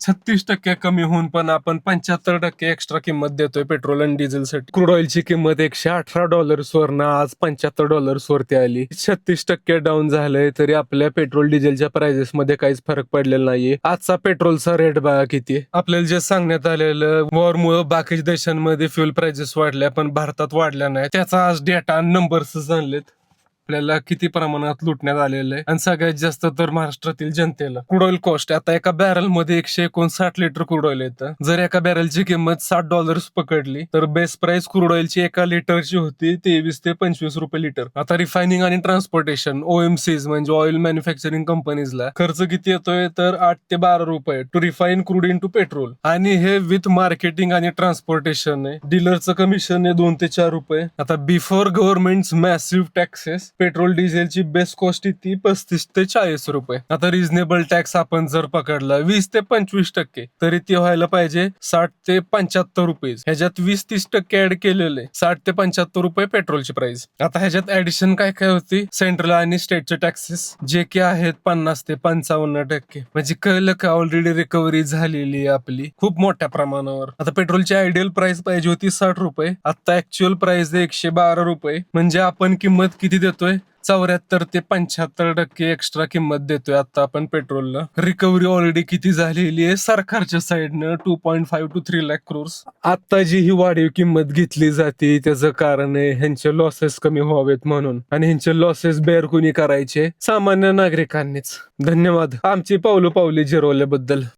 36% कमी होऊन पण आपण 75% एक्स्ट्रा किंमत देतोय पेट्रोल आणि डिझेलसाठी. क्रूड ऑइलची किंमत $118 वरनं आज $75 वरती आली. 36% डाऊन झालंय, तरी आपल्या पेट्रोल डिझेलच्या प्राइसेस मध्ये काहीच फरक पडलेला नाहीये. आजचा पेट्रोलचा रेट बघा किती. आपल्याला जे सांगण्यात आलेलं वॉरमुळे बाकीच्या देशांमध्ये फ्युल प्राइसेस वाढल्या पण भारतात वाढल्या नाही, त्याचा आज डेटा नंबर्स आणलेत. आपल्याला किती प्रमाणात लुटण्यात आलेलं आहे आणि सगळ्यात जास्त तर महाराष्ट्रातील जनतेला. क्रूड ऑइल कॉस्ट आता एका बॅरल मध्ये 159 लिटर क्रूड ऑइल येतं. जर एका बॅरलची किंमत $60 पकडली तर बेस प्राइस क्रूड ऑइलची एका लिटरची होती 23 ते 25 रुपये लिटर. आता रिफायनिंग आणि ट्रान्सपोर्टेशन OMCs म्हणजे ऑइल मॅन्युफॅक्चरिंग कंपनीजला खर्च किती येतोय तर 8 ते 12 रुपये to refine crude into petrol, आणि हे विथ मार्केटिंग आणि ट्रान्सपोर्टेशन आहे. डीलरचं कमिशन आहे 2 ते 4 रुपये. आता before government massive taxes petrol डिझेलची बेस्ट कॉस्ट ती 35 ते 40 रुपये. आता रिझनेबल टॅक्स आपण जर पकडला 20 ते 25%, तरी ते व्हायला पाहिजे 60 ते 75 रुपये. ह्याच्यात 20-30% ऍड केलेले 60 ते 75 रुपये पेट्रोलची प्राइस. आता ह्याच्यात ऍडिशन काय काय होती, सेंट्रल आणि स्टेटचे टॅक्सेस जे की आहेत 50 ते 55%. म्हणजे कळलं का ऑलरेडी रिकव्हरी झालेली आहे आपली खूप मोठ्या प्रमाणावर. आता पेट्रोलची आयडियल प्राइस पाहिजे होती 60 रुपये, आता ऍक्च्युअल प्राइस आहे 112 रुपये. म्हणजे आपण किंमत किती देतोय 74 ते 75% एक्स्ट्रा किंमत देतोय आता आपण पेट्रोलला. रिकव्हरी ऑलरेडी किती झालेली आहे सरकारच्या साईडनं 2.5 to 3 लाख क्रोर्स. आता जी ही वाढीव किंमत घेतली जाते त्याचं कारण आहे ह्यांचे लॉसेस कमी व्हावेत म्हणून, आणि ह्यांचे लॉसेस बेअर कोणी करायचे, सामान्य नागरिकांनीच. धन्यवाद आमची पावलं जिरवल्याबद्दल.